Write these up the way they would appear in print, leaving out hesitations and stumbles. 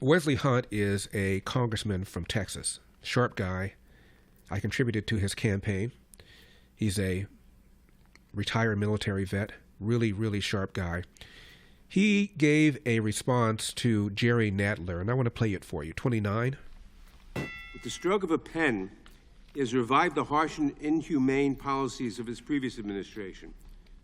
Wesley Hunt is a congressman from Texas, sharp guy. I contributed to his campaign. He's a retired military vet, really, really sharp guy. He gave a response to Jerry Nadler, and I want to play it for you. 29. With the stroke of a pen, he has revived the harsh and inhumane policies of his previous administration,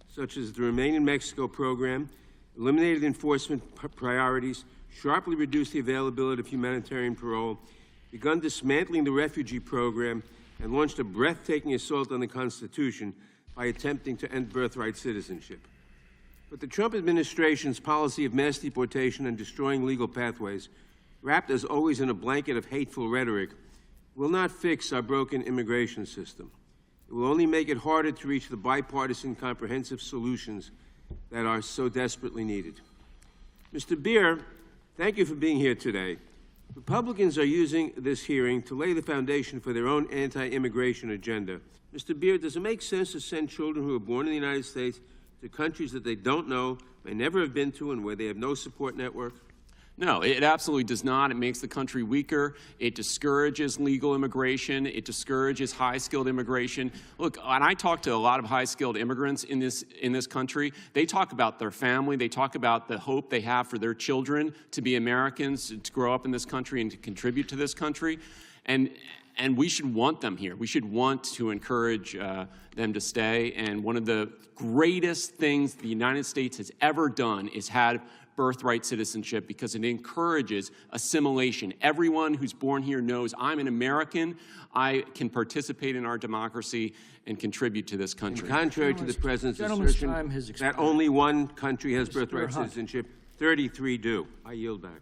such as the Remain in Mexico program, eliminated enforcement priorities, sharply reduced the availability of humanitarian parole, begun dismantling the refugee program, and launched a breathtaking assault on the Constitution by attempting to end birthright citizenship. But the Trump administration's policy of mass deportation and destroying legal pathways, wrapped as always in a blanket of hateful rhetoric, will not fix our broken immigration system. It will only make it harder to reach the bipartisan comprehensive solutions that are so desperately needed. Mr. Beer, thank you for being here today. Republicans are using this hearing to lay the foundation for their own anti-immigration agenda. Mr. Beer, does it make sense to send children who are born in the United States to countries that they don't know, may never have been to, and where they have no support network? No, it absolutely does not. It makes the country weaker. It discourages legal immigration. It discourages high-skilled immigration. Look, when I talk to a lot of high-skilled immigrants in this country, they talk about their family. They talk about the hope they have for their children to be Americans, to grow up in this country and to contribute to this country. And we should want them here. We should want to encourage them to stay. And one of the greatest things the United States has ever done is had birthright citizenship, because it encourages assimilation. Everyone who's born here knows I'm an American. I can participate in our democracy and contribute to this country. And contrary to the President's assertion that only one country has birthright citizenship, 33 do. I yield back.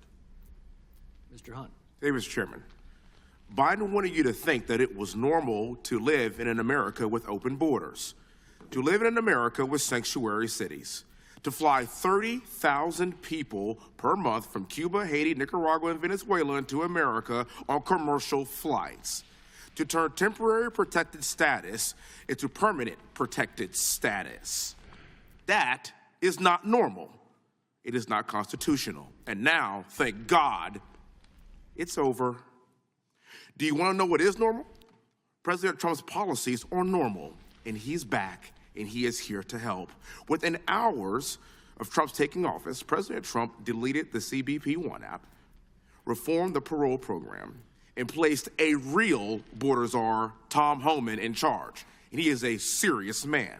Mr. Hunt. Mr. Chairman, Biden wanted you to think that it was normal to live in an America with open borders, to live in an America with sanctuary cities, to fly 30,000 people per month from Cuba, Haiti, Nicaragua, and Venezuela into America on commercial flights, to turn temporary protected status into permanent protected status. That is not normal. It is not constitutional. And now, thank God, it's over. Do you want to know what is normal? President Trump's policies are normal, and he's back. And he is here to help. Within hours of Trump's taking office, President Trump deleted the CBP One app, reformed the parole program, and placed a real border czar, Tom Homan, in charge. And he is a serious man.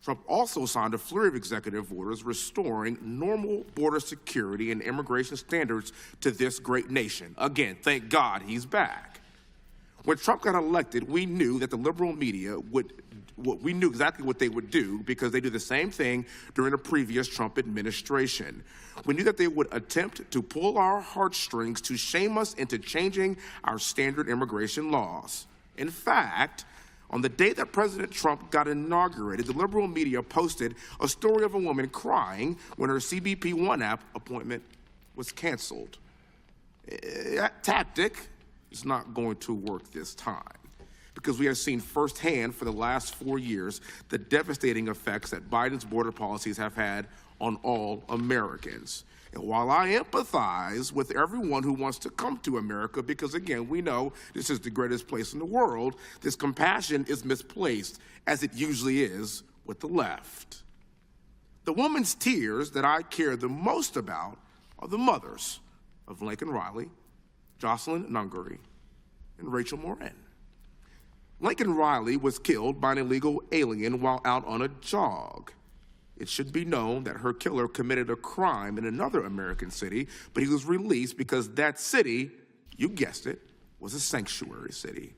Trump also signed a flurry of executive orders restoring normal border security and immigration standards to this great nation. Again, thank God he's back. When Trump got elected, we knew that the liberal media we knew exactly what they would do, because they do the same thing during the previous Trump administration. We knew that they would attempt to pull our heartstrings to shame us into changing our standard immigration laws. In fact, on the day that President Trump got inaugurated, the liberal media posted a story of a woman crying when her CBP One app appointment was canceled. That tactic is not going to work this time, because we have seen firsthand for the last 4 years the devastating effects that Biden's border policies have had on all Americans. And while I empathize with everyone who wants to come to America, because again, we know this is the greatest place in the world, this compassion is misplaced, as it usually is with the left. The woman's tears that I care the most about are the mothers of Lincoln Riley, Jocelyn Nungary, and Rachel Morin. Lincoln Riley was killed by an illegal alien while out on a jog. It should be known that her killer committed a crime in another American city, but he was released because that city, you guessed it, was a sanctuary city.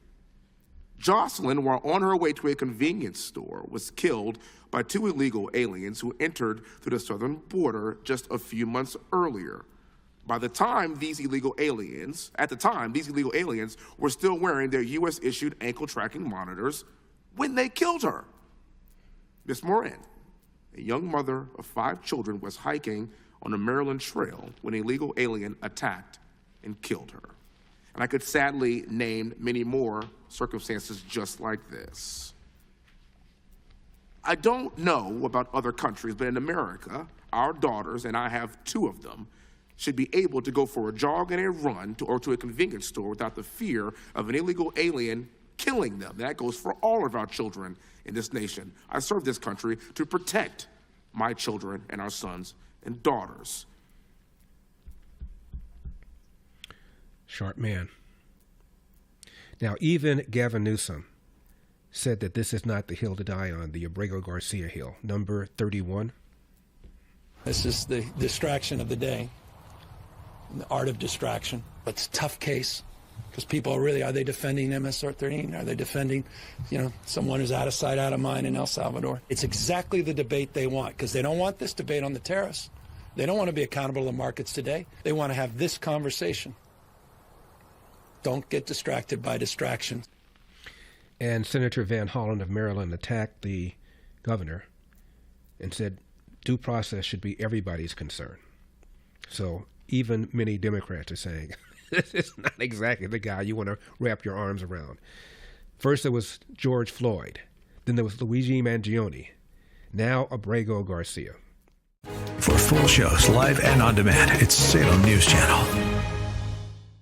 Jocelyn, while on her way to a convenience store, was killed by two illegal aliens who entered through the southern border just a few months earlier. At the time, these illegal aliens were still wearing their U.S.-issued ankle tracking monitors when they killed her. Miss Morin, a young mother of 5 children, was hiking on the Maryland Trail when an illegal alien attacked and killed her. And I could sadly name many more circumstances just like this. I don't know about other countries, but in America, our daughters, and I have 2 of them, should be able to go for a jog and a run or to a convenience store without the fear of an illegal alien killing them. That goes for all of our children in this nation. I serve this country to protect my children and our sons and daughters. Sharp man. Now, even Gavin Newsom said that this is not the hill to die on, the Abrego Garcia Hill, number 31. This is the distraction of the day, the art of distraction. It's a tough case because people are they defending MS-13? Are they defending, someone who's out of sight, out of mind in El Salvador? It's exactly the debate they want because they don't want this debate on the terrorists. They don't want to be accountable to the markets today. They want to have this conversation. Don't get distracted by distractions. And Senator Van Hollen of Maryland attacked the governor and said due process should be everybody's concern. So even many Democrats are saying this is not exactly the guy you want to wrap your arms around. First there was George Floyd. Then there was Luigi Mangione. Now Abrego Garcia. For full shows, live and on demand, it's Salem News Channel.